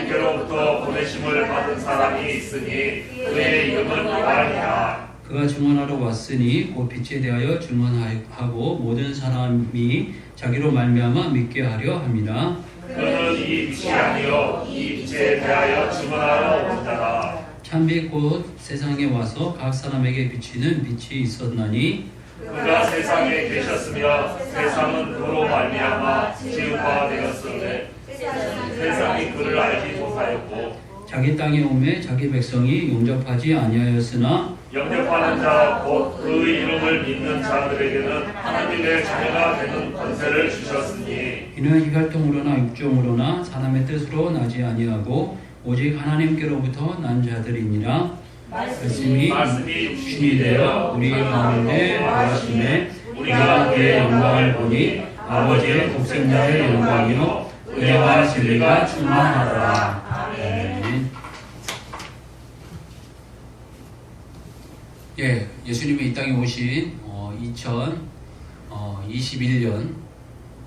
하나님께로부터 보내심을 받은 사람이 있으니 그의 이름은 요한이라. 그가 증언하러 왔으니 곧 빛에 대하여 증언하고 모든 사람이 자기로 말미암아 믿게 하려 함이라. 그는 이 빛이 아니요 이 빛에 대하여 증언하러 온 자라. 참빛 곧 세상에 와서 각 사람에게 비치는 빛이 있었나니 그가 세상에 계셨으며 세상은 그로 말미암아 지은 바 되었으되 세상이 그를 알지 못하였고 자기 땅에 오매 자기 백성이 용접하지 아니하였으나 영접하는 자 곧 그 이름을 믿는 자들에게는 하나님의 자녀가 되는 권세를 주셨으니 이는 혈통으로나 육종으로나 사람의 뜻으로 나지 아니하고 오직 하나님께로부터 난 자들이니라. 말씀이 육신이 되어 우리 가운데 거하심에 우리가 그의 영광을 보니 아버지의 독생자의 영광이요 은혜와 진리가 충만하더라. 아멘. 예, 예수님이 이 땅에 오신 2021년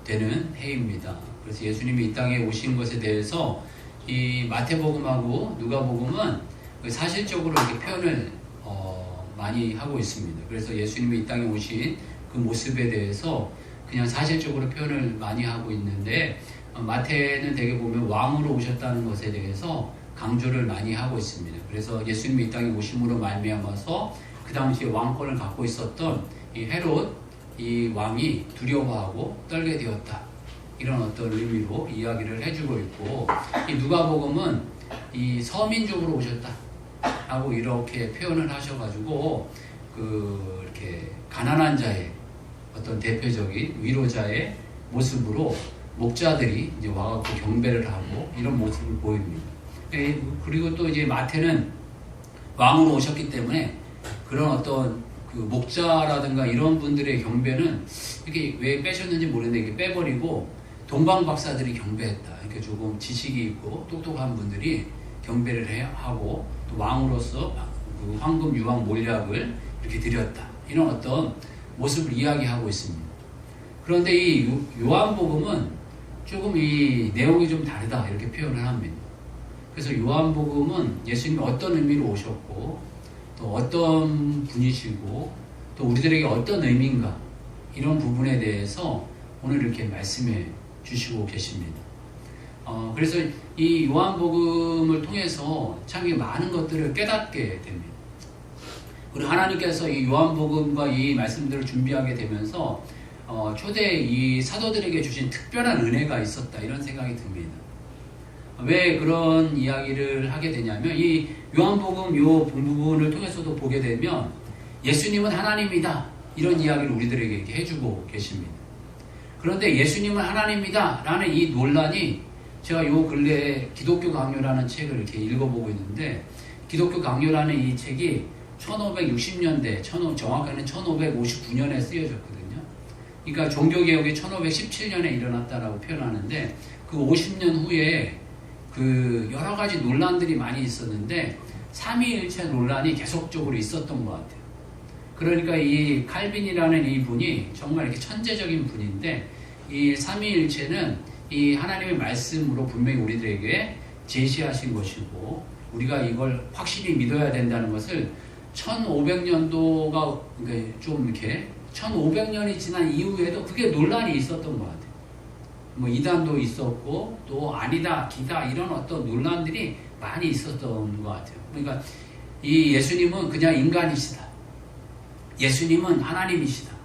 되는 해입니다. 그래서 예수님이 이 땅에 오신 것에 대해서 이 마태복음하고 누가복음은 사실적으로 이렇게 표현을 많이 하고 있습니다. 그래서 예수님이 이 땅에 오신 그 모습에 대해서 그냥 사실적으로 표현을 많이 하고 있는데 마태는 대개 보면 왕으로 오셨다는 것에 대해서 강조를 많이 하고 있습니다. 그래서 예수님이 이 땅에 오심으로 말미암아서 그 당시에 왕권을 갖고 있었던 이 헤롯 이 왕이 두려워하고 떨게 되었다. 이런 어떤 의미로 이야기를 해주고 있고 이 누가복음은 이 서민족으로 오셨다 하고 이렇게 표현을 하셔가지고 이렇게 가난한 자의 어떤 대표적인 위로자의 모습으로 목자들이 이제 와갖고 경배를 하고 이런 모습을 보입니다. 그리고 또 이제 마태는 왕으로 오셨기 때문에 그런 어떤 그 목자라든가 이런 분들의 경배는 이렇게 왜 빼셨는지 모르는데 이렇게 빼버리고 동방박사들이 경배했다. 이렇게 조금 지식이 있고 똑똑한 분들이 경배를 하고 또 왕으로서 그 황금 유황 몰약을 이렇게 드렸다. 이런 어떤 모습을 이야기하고 있습니다. 그런데 이 요한복음은 조금 이 내용이 좀 다르다. 이렇게 표현을 합니다. 그래서 요한복음은 예수님이 어떤 의미로 오셨고 또 어떤 분이시고 또 우리들에게 어떤 의미인가 이런 부분에 대해서 오늘 이렇게 말씀해 주시고 계십니다. 그래서 이 요한복음을 통해서 참 많은 것들을 깨닫게 됩니다. 그리고 하나님께서 이 요한복음과 이 말씀들을 준비하게 되면서 초대 이 사도들에게 주신 특별한 은혜가 있었다 이런 생각이 듭니다. 왜 그런 이야기를 하게 되냐면 이 요한복음 요 부분을 통해서도 보게 되면 예수님은 하나님이다 이런 이야기를 우리들에게 이렇게 해주고 계십니다. 그런데 예수님은 하나님이다 라는 이 논란이 제가 요 근래에 기독교 강요라는 책을 이렇게 읽어보고 있는데 기독교 강요라는 이 책이 1560년대 정확하게는 1559년에 쓰여졌거든요. 그러니까 종교개혁이 1517년에 일어났다라고 표현하는데 그 50년 후에 그 여러 가지 논란들이 많이 있었는데 삼위일체 논란이 계속적으로 있었던 것 같아요. 그러니까 이 칼빈이라는 이 분이 정말 이렇게 천재적인 분인데 이 삼위일체는 이 하나님의 말씀으로 분명히 우리들에게 제시하신 것이고 우리가 이걸 확실히 믿어야 된다는 것을 1500년도가 좀 이렇게 1500년이 지난 이후에도 그게 논란이 있었던 것 같아요. 뭐 이단도 있었고 또 아니다 기다 이런 어떤 논란들이 많이 있었던 것 같아요. 그러니까 이 예수님은 그냥 인간이시다. 예수님은 하나님이시다.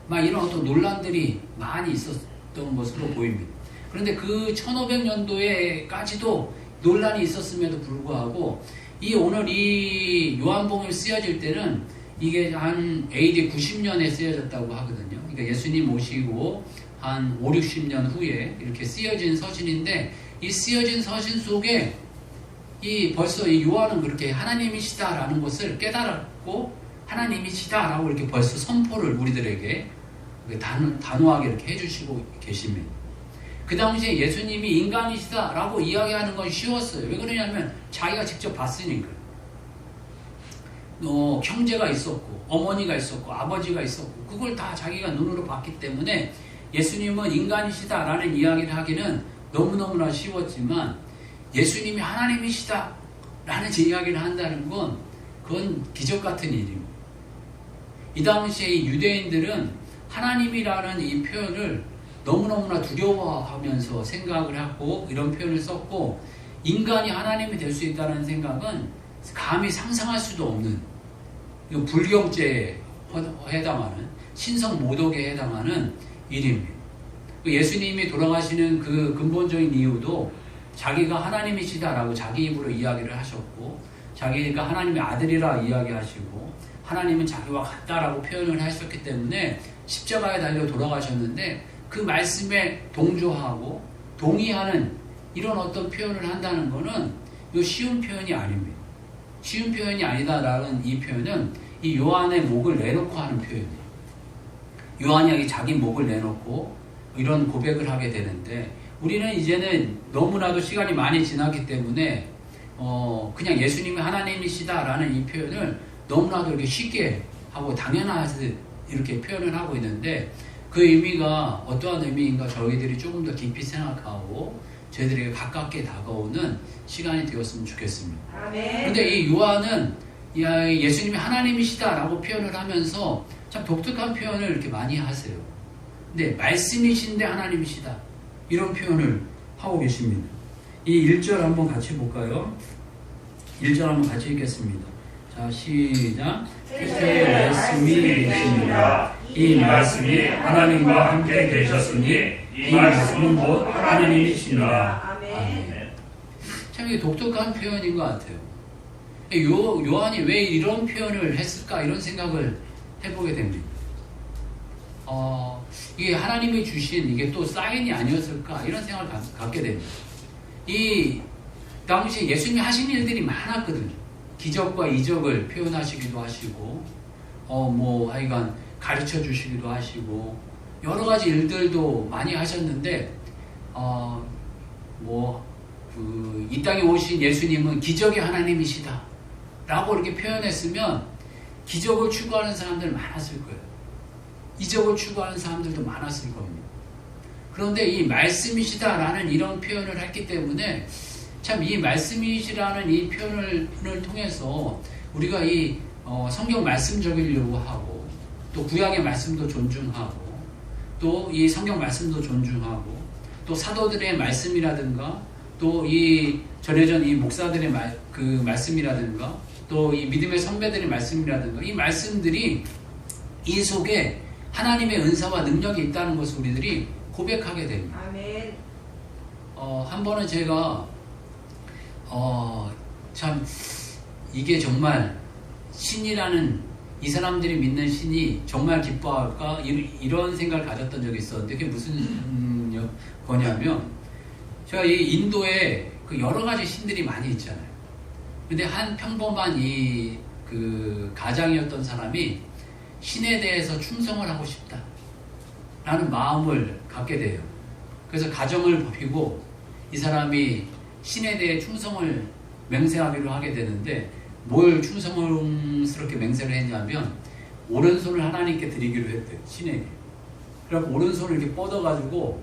막 이런 어떤 논란들이 많이 있었던 것으로 보입니다. 그런데 그 1500년도에까지도 논란이 있었음에도 불구하고 오늘 이 요한복음이 쓰여질 때는 이게 한 AD 90년에 쓰여졌다고 하거든요. 그러니까 예수님 오시고 한 5, 60년 후에 이렇게 쓰여진 서신인데 이 쓰여진 서신 속에 벌써 이 요한은 그렇게 하나님이시다라는 것을 깨달았고 하나님이시다라고 이렇게 벌써 선포를 우리들에게 단호하게 이렇게 해주시고 계십니다. 그 당시에 예수님이 인간이시다라고 이야기하는 건 쉬웠어요. 왜 그러냐면 자기가 직접 봤으니까. 형제가 있었고 어머니가 있었고 아버지가 있었고 그걸 다 자기가 눈으로 봤기 때문에 예수님은 인간이시다라는 이야기를 하기는 너무너무나 쉬웠지만 예수님이 하나님이시다 라는 이야기를 한다는 건 그건 기적 같은 일입니다. 이 당시에 이 유대인들은 하나님이라는 이 표현을 너무너무나 두려워하면서 생각을 하고 이런 표현을 썼고, 인간이 하나님이 될 수 있다는 생각은 감히 상상할 수도 없는 불경죄에 해당하는, 신성 모독에 해당하는 일입니다. 예수님이 돌아가시는 그 근본적인 이유도 자기가 하나님이시다라고 자기 입으로 이야기를 하셨고, 자기가 하나님의 아들이라 이야기하시고, 하나님은 자기와 같다라고 표현을 하셨기 때문에 십자가에 달려 돌아가셨는데, 그 말씀에 동조하고 동의하는 이런 어떤 표현을 한다는 것은 쉬운 표현이 아닙니다. 쉬운 표현이 아니다라는 이 표현은 이 요한의 목을 내놓고 하는 표현이에요. 요한이 자기 목을 내놓고 이런 고백을 하게 되는데, 우리는 이제는 너무나도 시간이 많이 지났기 때문에 그냥 예수님이 하나님이시다라는 이 표현을 너무나도 이렇게 쉽게 하고 당연하게 이렇게 표현을 하고 있는데, 그 의미가 어떠한 의미인가 저희들이 조금 더 깊이 생각하고 저희들에게 가깝게 다가오는 시간이 되었으면 좋겠습니다. 그런데 이 요한은 예수님이 하나님이시다라고 표현을 하면서 참 독특한 표현을 이렇게 많이 하세요. 근데 말씀이신데 하나님이시다, 이런 표현을 하고 계십니다. 이 1절 한번 같이 볼까요? 1절 한번 같이 읽겠습니다. 자, 시작. 태초에 말씀이 계십니다. 이 말씀이 하나님과 함께 계셨으니 이 말씀은 곧 하나님이시니라. 아멘. 참 이게 독특한 표현인 것 같아요. 요한이 왜 이런 표현을 했을까, 이런 생각을 해보게 됩니다. 이게 하나님이 주신 이게 또 사인이 아니었을까, 이런 생각을 갖게 됩니다. 이 당시 예수님이 하신 일들이 많았거든요. 기적과 이적을 표현하시기도 하시고, 하여간 가르쳐 주시기도 하시고, 여러 가지 일들도 많이 하셨는데, 이 땅에 오신 예수님은 기적의 하나님이시다 라고 이렇게 표현했으면 기적을 추구하는 사람들 많았을 거예요. 이적을 추구하는 사람들도 많았을 겁니다. 그런데 이 말씀이시다라는 이런 표현을 했기 때문에 참 이 말씀이시라는 이 표현을 통해서 우리가 이 성경 말씀 적이려고 하고, 또 구약의 말씀도 존중하고, 또 이 성경 말씀도 존중하고, 또 사도들의 말씀이라든가, 또 이 전해전 이 목사들의 그 말씀이라든가, 또 이 믿음의 선배들의 말씀이라든가, 이 말씀들이 이 속에 하나님의 은사와 능력이 있다는 것을 우리들이 고백하게 됩니다. 아멘. 한 번은 제가 참 이게 정말 신이라는, 이 사람들이 믿는 신이 정말 기뻐할까, 이런 생각을 가졌던 적이 있었는데, 그게 무슨 거냐면, 제가 이 인도에 그 여러 가지 신들이 많이 있잖아요. 근데 한 평범한 그 가장이었던 사람이 신에 대해서 충성을 하고 싶다 라는 마음을 갖게 돼요. 그래서 가정을 버리고 이 사람이 신에 대해 충성을 맹세하기로 하게 되는데, 뭘 충성스럽게 맹세를 했냐면 오른손을 하나님께 드리기로 했대요. 신에게. 그래서 오른손을 이렇게 뻗어가지고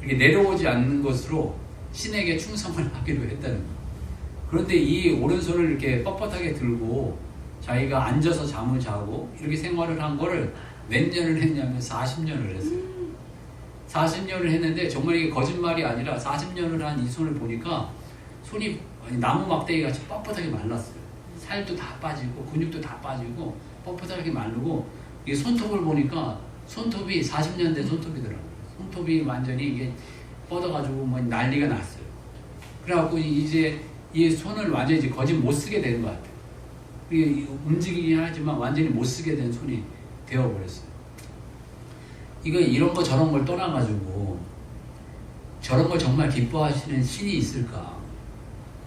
이렇게 내려오지 않는 것으로 신에게 충성을 하기로 했다는 거예요. 그런데 이 오른손을 이렇게 뻣뻣하게 들고 자기가 앉아서 잠을 자고 이렇게 생활을 한 거를 몇 년을 했냐면 40년을 했어요. 40년을 했는데 정말 이게 거짓말이 아니라 40년을 한 이 손을 보니까 손이 나무 막대기 같이 뻣뻣하게 말랐어요. 살도 다 빠지고 근육도 다 빠지고 뻣뻣하게 마르고, 이 손톱을 보니까 손톱이 40년 된 손톱이더라고요. 손톱이 완전히 이게 뻗어가지고 난리가 났어요. 그래갖고 이제 이 손을 완전히 이제 거짓 못 쓰게 되는 것 같아요. 이게 움직이긴 하지만 완전히 못 쓰게 된 손이 되어버렸어요. 이런 거 저런 걸 떠나가지고 저런 걸 정말 기뻐하시는 신이 있을까,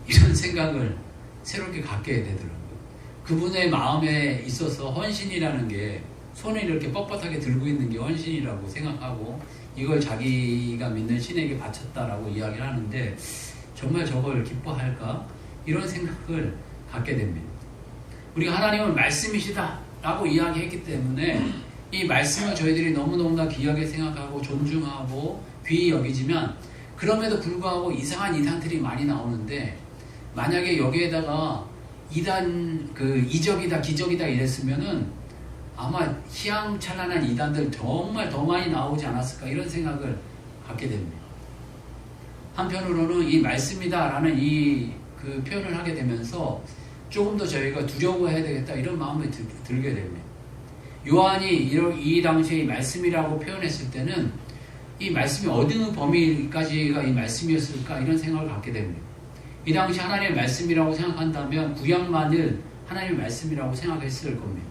이런 생각을 새롭게 갖게 되더라고요. 그분의 마음에 있어서 헌신이라는 게 손을 이렇게 뻣뻣하게 들고 있는 게 헌신이라고 생각하고, 이걸 자기가 믿는 신에게 바쳤다라고 이야기를 하는데, 정말 저걸 기뻐할까, 이런 생각을 갖게 됩니다. 우리가 하나님은 말씀이시다 라고 이야기했기 때문에 이 말씀을 저희들이 너무너무나 귀하게 생각하고 존중하고 귀히 여기지만, 그럼에도 불구하고 이상한 이단들이 많이 나오는데, 만약에 여기에다가 이단, 이적이다, 기적이다 이랬으면은 아마 희양찬란한 이단들 정말 더 많이 나오지 않았을까, 이런 생각을 갖게 됩니다. 한편으로는 이 말씀이다라는 그 표현을 하게 되면서 조금 더 저희가 두려워해야 되겠다, 이런 마음이 들게 됩니다. 요한이 이 당시에 이 말씀이라고 표현했을 때는 이 말씀이 어느 범위까지가 이 말씀이었을까, 이런 생각을 갖게 됩니다. 이 당시 하나님의 말씀이라고 생각한다면 구약만을 하나님의 말씀이라고 생각했을 겁니다.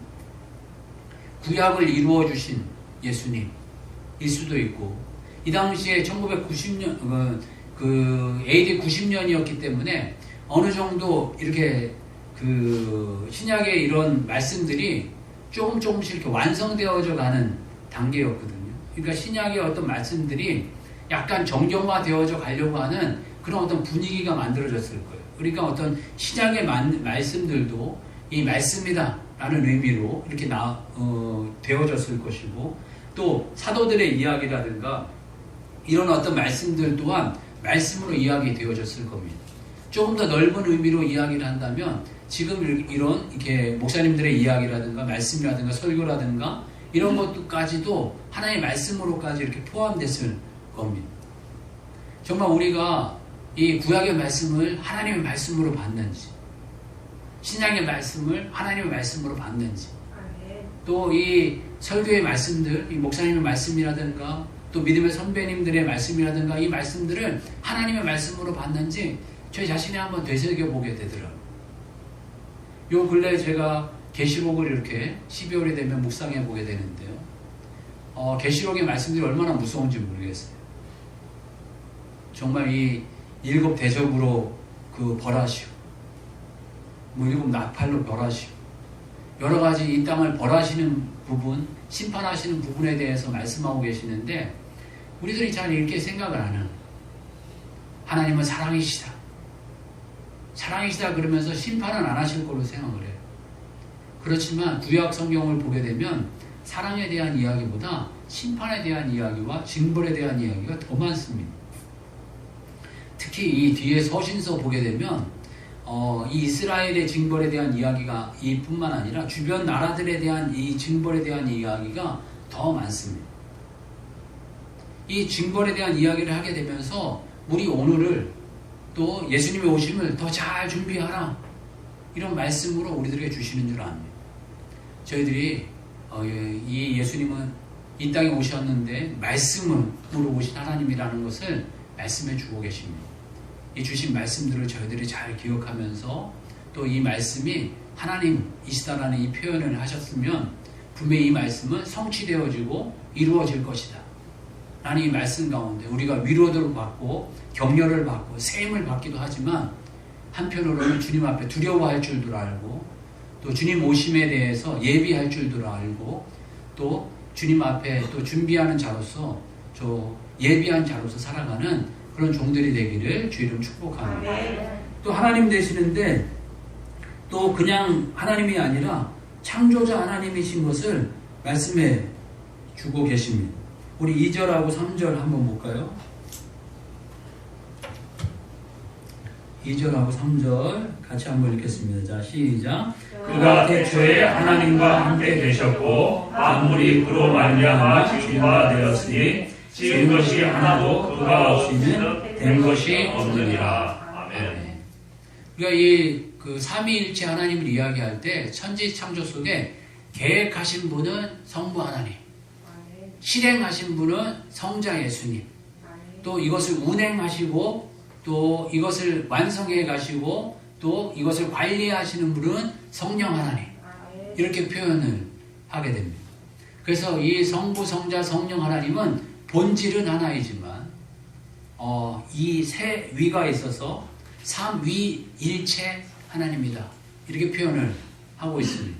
구약을 이루어 주신 예수님 일 수도 있고, 이 당시에 1990년 AD 90년이었기 때문에 어느 정도 이렇게 신약의 이런 말씀들이 조금씩 이렇게 완성되어져 가는 단계였거든요. 그러니까 신약의 어떤 말씀들이 약간 정경화 되어져 가려고 하는 그런 어떤 분위기가 만들어졌을 거예요. 그러니까 어떤 신약의 말씀들도 이 말씀이다 라는 의미로 이렇게 되어졌을 것이고, 또 사도들의 이야기라든가 이런 어떤 말씀들 또한 말씀으로 이야기되어졌을 겁니다. 조금 더 넓은 의미로 이야기를 한다면 지금 이렇게 목사님들의 이야기라든가 말씀이라든가 설교라든가 이런 것까지도 하나님의 말씀으로까지 이렇게 포함됐을 겁니다. 정말 우리가 이 구약의 말씀을 하나님의 말씀으로 받는지, 신약의 말씀을 하나님의 말씀으로 받는지, 또 이 설교의 말씀들, 이 목사님의 말씀이라든가 또 믿음의 선배님들의 말씀이라든가 이 말씀들을 하나님의 말씀으로 받는지 저희 자신이 한번 되새겨보게 되더라고요. 요 근래 제가 계시록을 이렇게 12월이 되면 묵상해보게 되는데요. 계시록의 말씀들이 얼마나 무서운지 모르겠어요. 정말 이 7 대접으로 벌하시고, 뭐 7 나팔로 벌하시고, 여러 가지 이 땅을 벌하시는 부분, 심판하시는 부분에 대해서 말씀하고 계시는데, 우리들이 잘 이렇게 생각을 안 하는, 하나님은 사랑이시다. 사랑이시다 그러면서 심판은 안 하실 걸로 생각을 해요. 그렇지만 구약 성경을 보게 되면 사랑에 대한 이야기보다 심판에 대한 이야기와 징벌에 대한 이야기가 더 많습니다. 특히 이 뒤에 서신서 보게 되면 이 이스라엘의 징벌에 대한 이야기가 이뿐만 아니라 주변 나라들에 대한 이 징벌에 대한 이야기가 더 많습니다. 이 징벌에 대한 이야기를 하게 되면서 우리 오늘을 또 예수님의 오심을 더 잘 준비하라, 이런 말씀으로 우리들에게 주시는 줄 압니다. 저희들이 이 예수님은 이 땅에 오셨는데 말씀으로 오신 하나님이라는 것을 말씀해 주고 계십니다. 이 주신 말씀들을 저희들이 잘 기억하면서 또 이 말씀이 하나님이시다라는 이 표현을 하셨으면 분명히 이 말씀은 성취되어지고 이루어질 것이다 라는 이 말씀 가운데 우리가 위로를 받고 격려를 받고 세임을 받기도 하지만, 한편으로는 주님 앞에 두려워할 줄도 알고, 또 주님 오심에 대해서 예비할 줄도 알고, 또 주님 앞에 또 준비하는 자로서 예비한 자로서 살아가는 그런 종들이 되기를 주 이름 축복합니다. 또 하나님 되시는데 또 그냥 하나님이 아니라 창조자 하나님이신 것을 말씀해 주고 계십니다. 우리 2절하고 3절 한번 볼까요? 2절하고 3절 같이 한번 읽겠습니다. 자, 시작. 그가 태초에 하나님과 함께 계셨고 만물이 그로 말미암아 지음바 되었으니 지은 것이 하나도 그가 없이는 된 것이 없느니라. 아멘. 우리가 이 삼위일체 하나님을 이야기할 때 천지 창조 속에 계획하신 분은 성부 하나님, 실행하신 분은 성자 예수님, 또 이것을 운행하시고 또 이것을 완성해 가시고 또 이것을 관리하시는 분은 성령 하나님, 이렇게 표현을 하게 됩니다. 그래서 이 성부, 성자, 성령 하나님은 본질은 하나이지만 이 세 위가 있어서 삼위일체 하나님이다, 이렇게 표현을 하고 있습니다.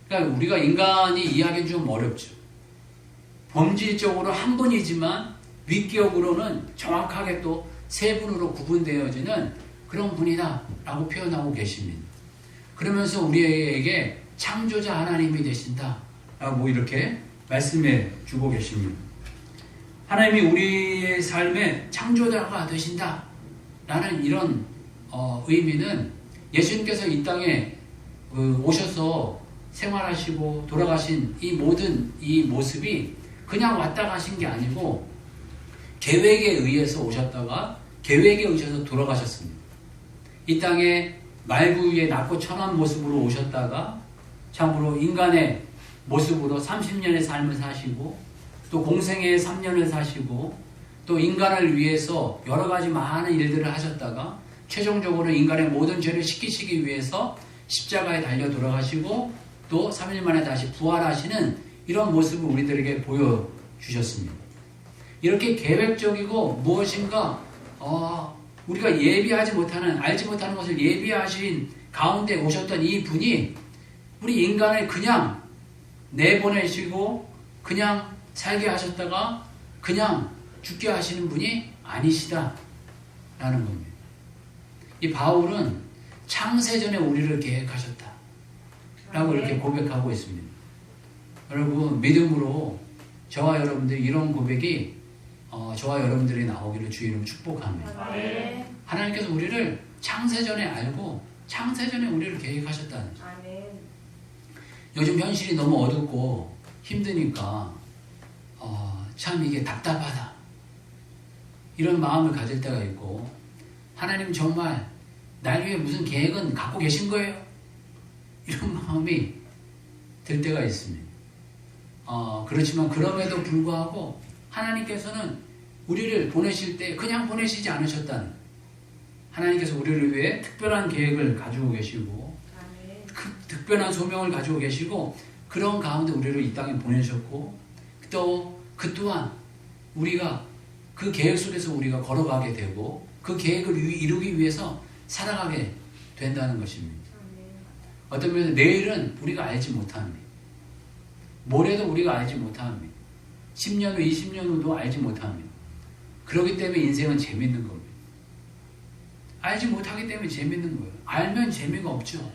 그러니까 우리가 인간이 이해하기는 좀 어렵죠. 본질적으로 한 분이지만 위격으로는 정확하게 또 세 분으로 구분되어지는 그런 분이다 라고 표현하고 계십니다. 그러면서 우리에게 창조자 하나님이 되신다 라고 이렇게 말씀해 주고 계십니다. 하나님이 우리의 삶의 창조자가 되신다 라는 이런 의미는 예수님께서 이 땅에 오셔서 생활하시고 돌아가신 이 모든 이 모습이 그냥 왔다 가신 게 아니고 계획에 의해서 오셨다가 계획에 의해서 돌아가셨습니다. 이 땅에 말구 위에 낮고 천한 모습으로 오셨다가 참으로 인간의 모습으로 30년의 삶을 사시고 또 공생의 3년을 사시고 또 인간을 위해서 여러 가지 많은 일들을 하셨다가 최종적으로 인간의 모든 죄를 씻기시기 위해서 십자가에 달려 돌아가시고 또 3일 만에 다시 부활하시는 이런 모습을 우리들에게 보여주셨습니다. 이렇게 계획적이고 무엇인가 우리가 예비하지 못하는 알지 못하는 것을 예비하신 가운데 오셨던 이 분이 우리 인간을 그냥 내보내시고 그냥 살게 하셨다가 그냥 죽게 하시는 분이 아니시다라는 겁니다. 이 바울은 창세전에 우리를 계획하셨다라고 이렇게 고백하고 있습니다. 여러분 믿음으로 저와 여러분들 이런 고백이 저와 여러분들이 나오기를 주의 이름으로 축복합니다. 하나님께서 우리를 창세전에 알고 창세전에 우리를 계획하셨다는 거죠. 요즘 현실이 너무 어둡고 힘드니까 참 이게 답답하다 이런 마음을 가질 때가 있고 하나님 정말 날 위해 무슨 계획은 갖고 계신 거예요? 이런 마음이 들 때가 있습니다. 그렇지만 그럼에도 불구하고 하나님께서는 우리를 보내실 때 그냥 보내시지 않으셨다는 하나님께서 우리를 위해 특별한 계획을 가지고 계시고 특별한 소명을 가지고 계시고 그런 가운데 우리를 이 땅에 보내셨고 또 그 또한 우리가 그 계획 속에서 우리가 걸어가게 되고 그 계획을 이루기 위해서 살아가게 된다는 것입니다. 어떤 면에서 내일은 우리가 알지 못합니다. 모레도 우리가 알지 못합니다. 10년 후, 20년 후도 알지 못합니다. 그렇기 때문에 인생은 재밌는 겁니다. 알지 못하기 때문에 재밌는 거예요. 알면 재미가 없죠.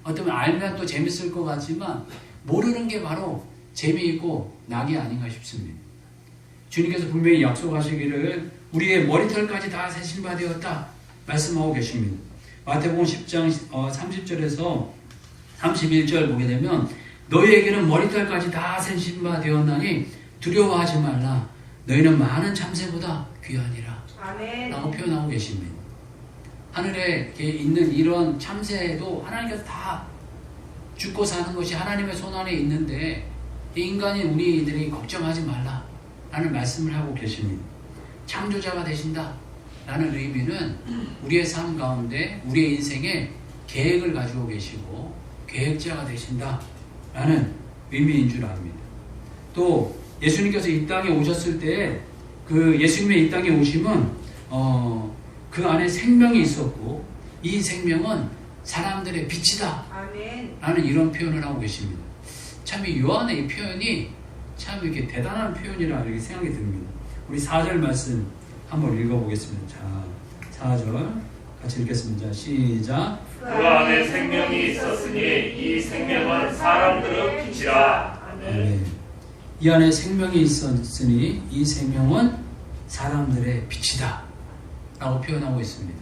어쩌면 알면 또 재밌을 것 같지만 모르는 게 바로 재미있고 낙이 아닌가 싶습니다. 주님께서 분명히 약속하시기를 우리의 머리털까지 다 세신 바 되었다 말씀하고 계십니다. 마태복음 10장 30절에서 31절 보게 되면 너희에게는 머리털까지 다 세신 바 되었나니 두려워하지 말라. 너희는 많은 참새보다 귀하니라. 아멘. 라고 표현하고 계십니다. 하늘에 있는 이런 참새도 하나님께서 다 죽고 사는 것이 하나님의 손안에 있는데 인간이 우리들이 걱정하지 말라 라는 말씀을 하고 계십니다. 창조자가 되신다 라는 의미는 우리의 삶 가운데 우리의 인생에 계획을 가지고 계시고 계획자가 되신다 라는 의미인 줄 압니다. 또 예수님께서 이 땅에 오셨을 때 그 예수님의 이 땅에 오심은 그 안에 생명이 있었고 이 생명은 사람들의 빛이다 라는 이런 표현을 하고 계십니다. 참 이 요한의 이 표현이 참 이렇게 대단한 표현이라 이렇게 생각이 듭니다. 우리 4절 말씀 한번 읽어보겠습니다. 자, 4절 같이 읽겠습니다. 시작. 그 안에 생명이 있었으니 이 생명은 사람들의 빛이라. 네. 이 안에 생명이 있었으니 이 생명은 사람들의 빛이다 라고 표현하고 있습니다.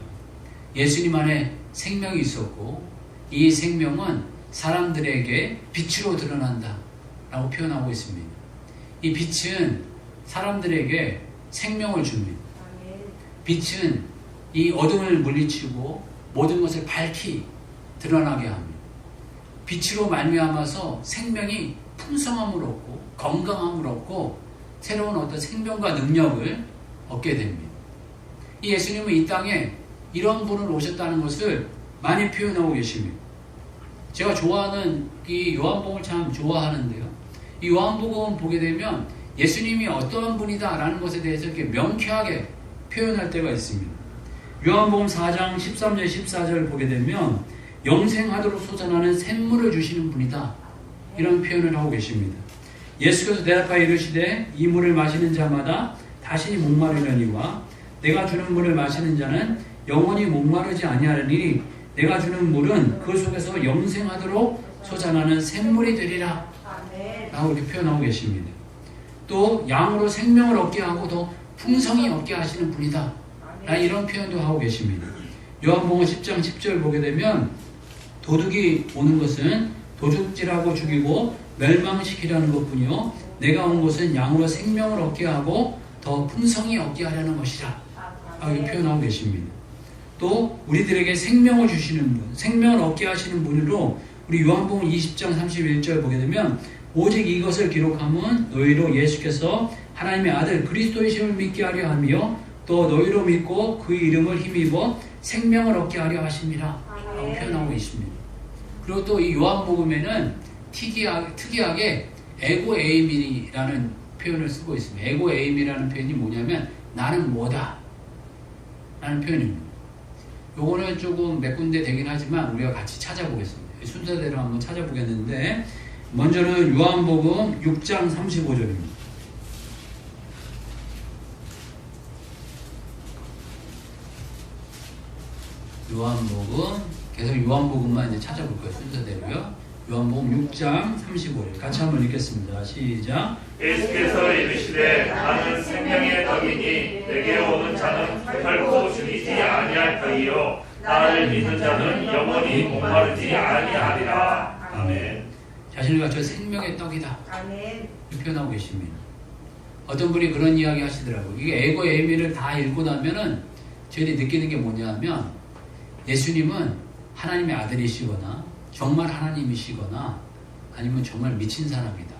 예수님 안에 생명이 있었고 이 생명은 사람들에게 빛으로 드러난다 라고 표현하고 있습니다. 이 빛은 사람들에게 생명을 줍니다. 빛은 이 어둠을 물리치고 모든 것을 밝히 드러나게 합니다. 빛으로 말미암아서 생명이 풍성함을 얻고 건강함을 얻고 새로운 어떤 생명과 능력을 얻게 됩니다. 이 예수님은 이 땅에 이런 분을 오셨다는 것을 많이 표현하고 계십니다. 제가 좋아하는 이 요한복음을 참 좋아하는데요. 이 요한복음 보게 되면 예수님이 어떠한 분이다라는 것에 대해서 이렇게 명쾌하게 표현할 때가 있습니다. 요한복음 4장 13절 14절 보게 되면 영생하도록 솟아나는 샘물을 주시는 분이다 이런 표현을 하고 계십니다. 예수께서 대답하여 이르시되 이 물을 마시는 자마다 다시 목마르려니와 내가 주는 물을 마시는 자는 영원히 목마르지 아니하리니 내가 주는 물은 그 속에서 영생하도록 솟아나는 샘물이 되리라 라고 이렇게 표현하고 계십니다. 또 양으로 생명을 얻게 하고 더 풍성히 얻게 하시는 분이다. 이런 표현도 하고 계십니다. 요한복음 10장 10절 보게 되면 도둑이 오는 것은 도둑질하고 죽이고 멸망시키려는 것뿐이요 내가 온 것은 양으로 생명을 얻게 하고 더 풍성히 얻게 하려는 것이라. 이렇게 표현하고 계십니다. 또 우리들에게 생명을 주시는 분, 생명을 얻게 하시는 분으로 우리 요한복음 20장 31절 보게 되면 오직 이것을 기록함은 너희로 예수께서 하나님의 아들 그리스도이심을 믿게 하려 하며 또 너희로 믿고 그 이름을 힘입어 생명을 얻게 하려 하심이라 라고 표현하고 있습니다. 그리고 또 이 요한복음에는 특이하게 에고 에임이라는 표현을 쓰고 있습니다. 에고 에임이라는 표현이 뭐냐면 나는 뭐다 라는 표현입니다. 요거는 조금 몇 군데 되긴 하지만 우리가 같이 찾아보겠습니다. 순서대로 한번 찾아보겠는데 먼저는 요한복음 6장 35절입니다. 요한복음 계속 요한복음만 이제 찾아볼 거예요. 순서대로요. 요한복음 6장 35절 같이 한번 읽겠습니다. 시작. 예수께서 이르시되 나는 생명의 떡이니 내게 오는 자는 결코 죽이지 아니할 터이요 나를 믿는 자는 영원히 목마르지 아니하리라. 아멘. 자신과 저 생명의 떡이다. 아멘. 표현하고 계십니다. 어떤 분이 그런 이야기 하시더라고요. 이게 에고 에미를 다 읽고 나면은 저희들이 느끼는 게 뭐냐면 예수님은 하나님의 아들이시거나 정말 하나님이시거나 아니면 정말 미친 사람이다.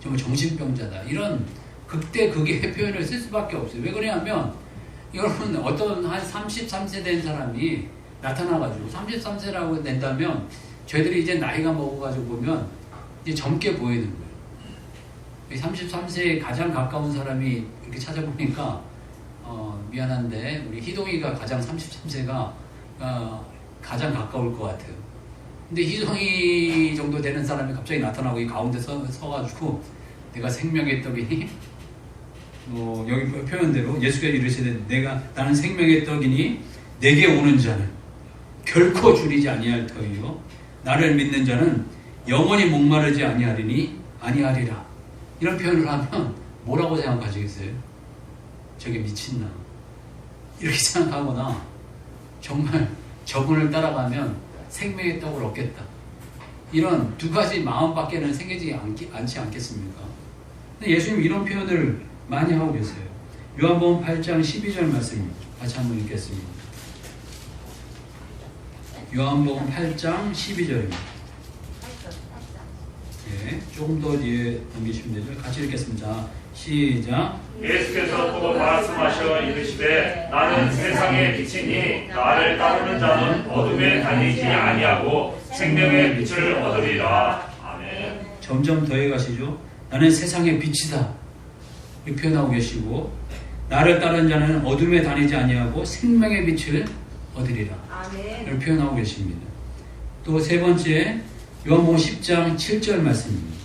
정말 정신병자다. 이런 극의 표현을 쓸 수밖에 없어요. 왜 그러냐면 여러분 어떤 한 33세 된 사람이 나타나가지고 33세라고 낸다면 저희들이 이제 나이가 먹어가지고 보면 이제 젊게 보이는 거예요. 33세에 가장 가까운 사람이 이렇게 찾아보니까 미안한데 우리 희동이가 가장 33세가 가장 가까울 것 같아요. 근데 희동이 정도 되는 사람이 갑자기 나타나고 이 가운데 서가지고 내가 생명의 떡이니 여기 표현대로 예수가 이르시되 나는 생명의 떡이니 내게 오는 자는 결코 줄이지 아니할 터이요 나를 믿는 자는 영원히 목마르지 아니하리라. 이런 표현을 하면 뭐라고 생각하시겠어요? 저게 미친나 이렇게 생각하거나 정말 저분을 따라가면 생명의 떡을 얻겠다. 이런 두 가지 마음밖에는 생기지 않지 않겠습니까? 근데 예수님 이런 표현을 많이 하고 계세요. 요한복음 8장 12절 말씀입니다. 같이 한번 읽겠습니다. 요한복음 8장 12절입니다. 네, 조금 더 뒤에 넘기시면 되죠. 같이 읽겠습니다. 시작. 예수께서 또 말씀하셔 이르시되 나는 세상의 빛이니 나를 따르는 자는 어둠에 다니지 아니하고 생명의 빛을 얻으리라. 아멘. 점점 더해 가시죠. 나는 세상의 빛이다. 이렇게 표현하고 계시고 나를 따르는 자는 어둠에 다니지 아니하고 생명의 빛을 얻으리라. 아멘. 이렇게 표현하고 계십니다. 또 세 번째 요한복음 10장 7절 말씀입니다.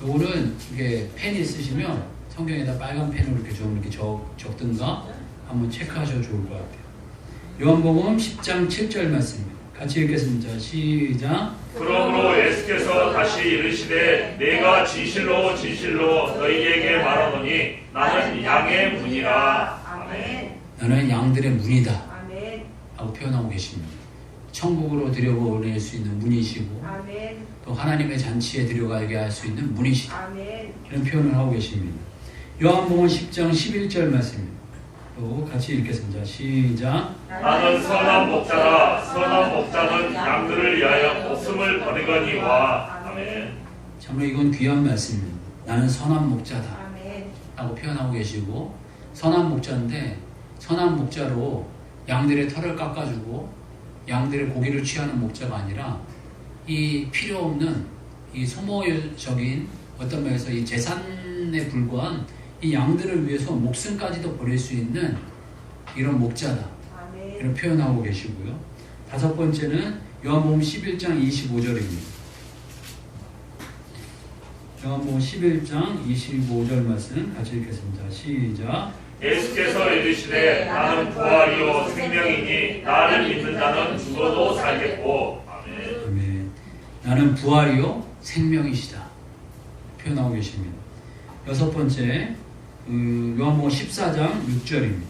요거는 이게 펜 있으시면 성경에다 빨간 펜으로 이렇게 좀 이렇게 적든가 한번 체크하셔도 좋을 것 같아요. 요한복음 10장 7절 말씀입니다. 같이 읽겠습니다. 시작. 그러므로 예수께서 다시 이르시되 내가 진실로 진실로 너희에게 말하노니 나는 양의 문이라. 아멘. 나는 양들의 문이다. 아멘. 라고 표현하고 계십니다. 천국으로 들여보낼 수 있는 문이시고 아멘. 또 하나님의 잔치에 들어가게 할 수 있는 문이시다. 아멘. 이런 표현을 하고 계십니다. 요한복음 10장 11절 말씀입니다. 또 같이 읽겠습니다. 시작. 나는 선한 목자라. 선한 목자는 양들을 위하여 목숨을 버리거니와. 아멘. 참으로 이건 귀한 말씀입니다. 나는 선한 목자다. 아멘. 라고 표현하고 계시고 선한 목자인데 선한 목자로 양들의 털을 깎아주고 양들의 고기를 취하는 목자가 아니라 이 필요 없는 이 소모적인 어떤 면에서 이 재산에 불과한 이 양들을 위해서 목숨까지도 버릴 수 있는 이런 목자다. 아멘. 이런 표현하고 계시고요. 다섯 번째는 요한복음 11장 25절입니다. 요한복음 11장 25절 말씀 같이 읽겠습니다. 시작. 예수께서 이르시되 나는 부활이요 생명이니 나를 믿는 자는 죽어도 살겠고. 아멘. 아멘. 나는 부활이요 생명이시다. 표현하고 계십니다. 여섯 번째, 요한복음 14장 6절입니다.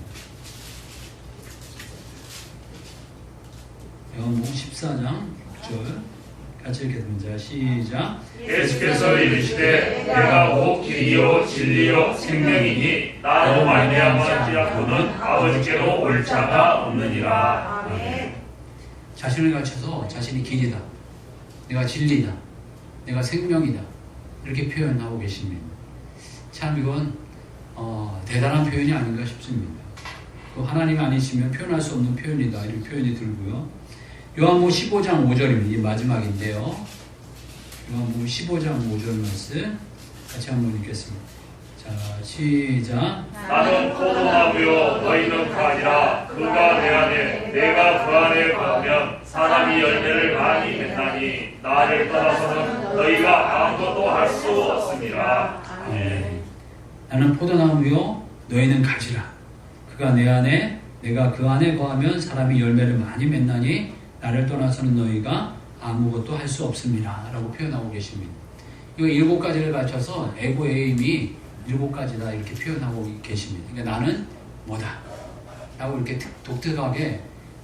요한복음 14장 6절 같이 읽겠습니다. 시작. 예수께서 이르시되 내가 곧 길이요 진리요 생명이니 나로 말미암지 않고는 아버지께로 올 자가 없느니라. 아멘. 자신을 가르쳐서 자신이 길이다, 내가 진리다, 내가 생명이다 이렇게 표현하고 계십니다. 참 이건 대단한 표현이 아닌가 싶습니다. 또 하나님이 아니시면 표현할 수 없는 표현이다 이런 표현이 들고요. 요한복음 15장 5절입니다. 이 마지막인데요. 요한복음 15장 5절 말씀 같이 한번 읽겠습니다. 자, 시작. 나는 포도나무요 너희는 가지라. 그가 내 안에 내가 그 안에 거하면 사람이 열매를 많이 맺나니 나를 떠나서는 너희가 아무것도 할 수 없습니다. 네. 나는 포도나무요 너희는 가지라. 그가 내 안에 내가 그 안에 거하면 사람이 열매를 많이 맺나니 나를 떠나서는 너희가 아무것도 할 수 없습니다 라고 표현하고 계십니다. 이거 7가지를 갖춰서 에고에임이 7가지다 이렇게 표현하고 계십니다. 그러니까 나는 뭐다 라고 이렇게 독특하게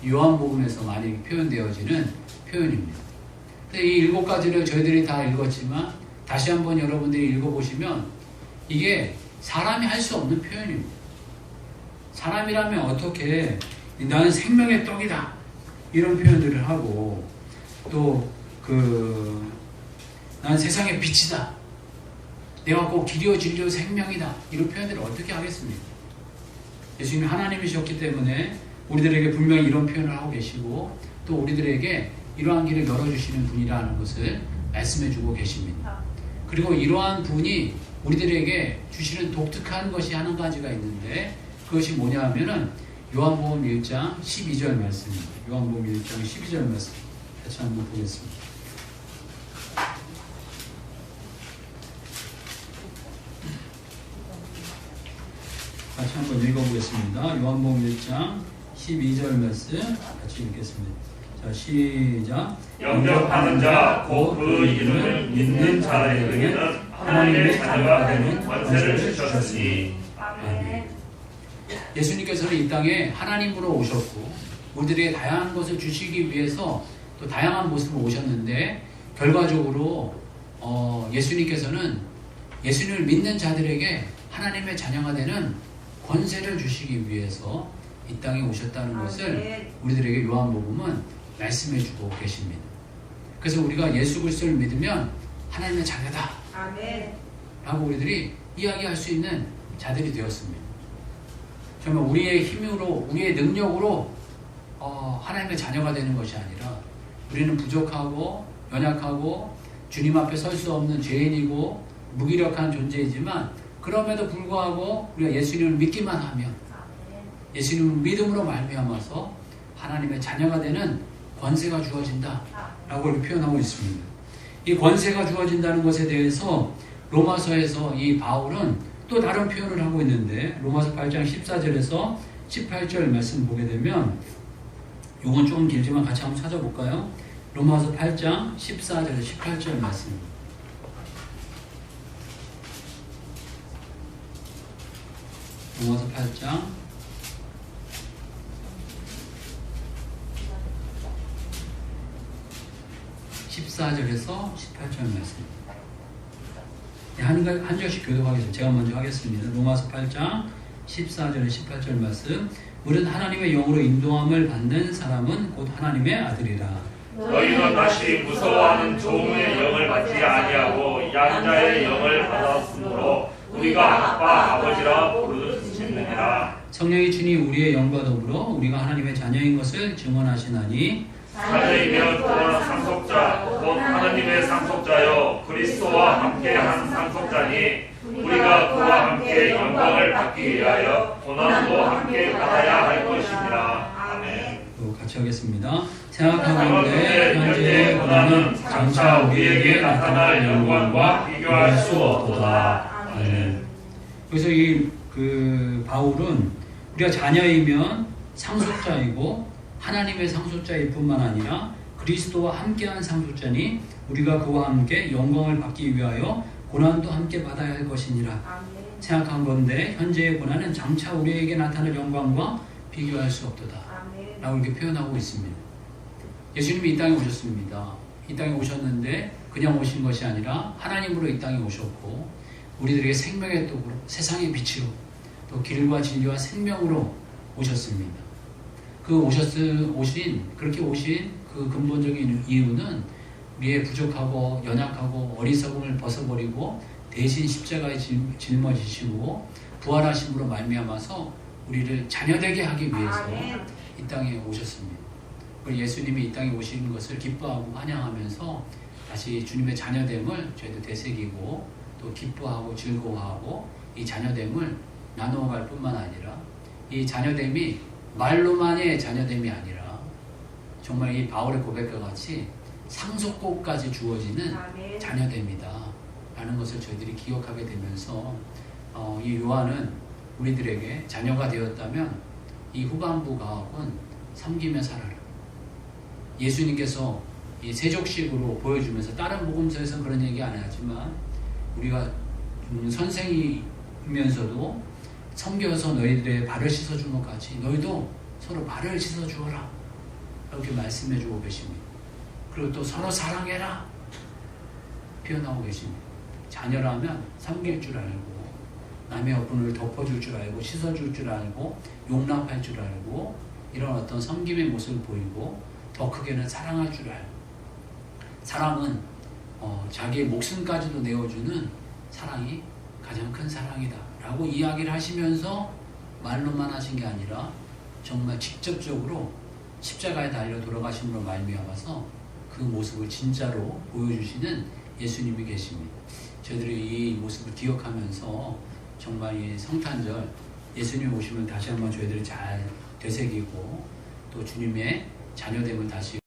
요한복음에서 많이 표현되어지는 표현입니다. 근데 이 7가지를 저희들이 다 읽었지만 다시 한번 여러분들이 읽어보시면 이게 사람이 할 수 없는 표현입니다. 사람이라면 어떻게 나는 생명의 떡이다 이런 표현들을 하고 또 나는 세상의 빛이다, 내가 꼭 길이요 진리요 생명이다 이런 표현들을 어떻게 하겠습니까? 예수님이 하나님이셨기 때문에 우리들에게 분명히 이런 표현을 하고 계시고 또 우리들에게 이러한 길을 열어주시는 분이라는 것을 말씀해주고 계십니다. 그리고 이러한 분이 우리들에게 주시는 독특한 것이 한 가지가 있는데 그것이 뭐냐 하면은 요한복음 1장 12절 말씀입니다. 요한복음 1장 12절 말씀 같이 한번 보겠습니다. 같이 한번 읽어보겠습니다. 요한복음 1장 12절 말씀 같이 읽겠습니다. 자, 시작. 영접하는 자 곧 그 이름을 믿는 자에게는 하나님의 자녀가 되는 권세를 주셨으니. 아멘. 예수님께서는 이 땅에 하나님으로 오셨고 우리들에게 다양한 것을 주시기 위해서 또 다양한 모습으로 오셨는데 결과적으로 예수님께서는 예수님을 믿는 자들에게 하나님의 자녀가 되는 권세를 주시기 위해서 이 땅에 오셨다는 것을 우리들에게 요한복음은 말씀해주고 계십니다. 그래서 우리가 예수 그리스도를 믿으면 하나님의 자녀다 아멘. 라고 우리들이 이야기할 수 있는 자들이 되었습니다. 정말 우리의 힘으로 우리의 능력으로 하나님의 자녀가 되는 것이 아니라 우리는 부족하고 연약하고 주님 앞에 설 수 없는 죄인이고 무기력한 존재이지만 그럼에도 불구하고 우리가 예수님을 믿기만 하면 예수님을 믿음으로 말미암아서 하나님의 자녀가 되는 권세가 주어진다 라고 이렇게 표현하고 있습니다. 이 권세가 주어진다는 것에 대해서 로마서에서 이 바울은 또 다른 표현을 하고 있는데 로마서 8장 14절에서 18절 말씀 보게 되면 이건 조금 길지만 같이 한번 찾아볼까요? 로마서 8장 14절에서 18절 말씀. 로마서 8장 14절에서 18절 말씀. 한 절씩 교독하겠습니다. 제가 먼저 하겠습니다. 로마서 8장 14절에 18절 말씀. 우리는 하나님의 영으로 인도함을 받는 사람은 곧 하나님의 아들이라. 너희는 다시 무서워하는 종의 영을 받지 아니하고 양자의 영을 받았으므로 우리가 아빠 아버지라 부르짖느니라. 성령이 주니 우리의 영과 더불어 우리가 하나님의 자녀인 것을 증언하시나니 자녀이면 또한 상속자 곧 하나님의 상속자여 그리스도와 함께한 상속자니 우리가 그와 함께 영광을 받기 위하여 고난도 함께 받아야 할 것입니다. 아멘. 또 같이 하겠습니다. 생각하건대 현재의 고난은 장차 우리에게 나타날 영광과 비교할 수 없도다. 아멘. 그래서 바울은 우리가 자녀이면 상속자이고 하나님의 상속자일 뿐만 아니라 그리스도와 함께한 상속자니 우리가 그와 함께 영광을 받기 위하여 고난도 함께 받아야 할 것이니라 아멘. 생각한 건데 현재의 고난은 장차 우리에게 나타날 영광과 비교할 수 없도다 아멘. 라고 이렇게 표현하고 있습니다. 예수님이 이 땅에 오셨습니다. 이 땅에 오셨는데 그냥 오신 것이 아니라 하나님으로 이 땅에 오셨고 우리들에게 생명의 떡으로 세상의 빛으로 또 길과 진리와 생명으로 오셨습니다. 그렇게 오신 그 근본적인 이유는 우리의 부족하고 연약하고 어리석음을 벗어버리고 대신 십자가에 짊어지시고 부활하심으로 말미암아서 우리를 자녀되게 하기 위해서 아멘. 이 땅에 오셨습니다. 그리고 예수님이 이 땅에 오신 것을 기뻐하고 환영하면서 다시 주님의 자녀됨을 저희도 되새기고 또 기뻐하고 즐거워하고 이 자녀됨을 나누어갈 뿐만 아니라 이 자녀됨이 말로만의 자녀됨이 아니라 정말 이 바울의 고백과 같이 상속곡까지 주어지는 아멘. 자녀됨이다 라는 것을 저희들이 기억하게 되면서 이 요한은 우리들에게 자녀가 되었다면 이 후반부 가학은 섬기며 살아라. 예수님께서 이 세족식으로 보여주면서 다른 복음서에서 그런 얘기 안 하지만 우리가 선생이면서도 섬겨서 너희들의 발을 씻어준 것 같이 너희도 서로 발을 씻어주어라 이렇게 말씀해주고 계십니다. 그리고 또 서로 사랑해라 표현하고 계십니다. 자녀라면 섬길 줄 알고 남의 어분을 덮어줄 줄 알고 씻어줄 줄 알고 용납할 줄 알고 이런 어떤 섬김의 모습을 보이고 더 크게는 사랑할 줄 알고 사랑은 자기의 목숨까지도 내어주는 사랑이 가장 큰 사랑이다 라고 이야기를 하시면서 말로만 하신 게 아니라 정말 직접적으로 십자가에 달려 돌아가심으로 말미암아서 그 모습을 진짜로 보여주시는 예수님이 계십니다. 저희들이 이 모습을 기억하면서 정말 이 성탄절 예수님 오시면 다시 한번 저희들이 잘 되새기고 또 주님의 자녀됨을 다시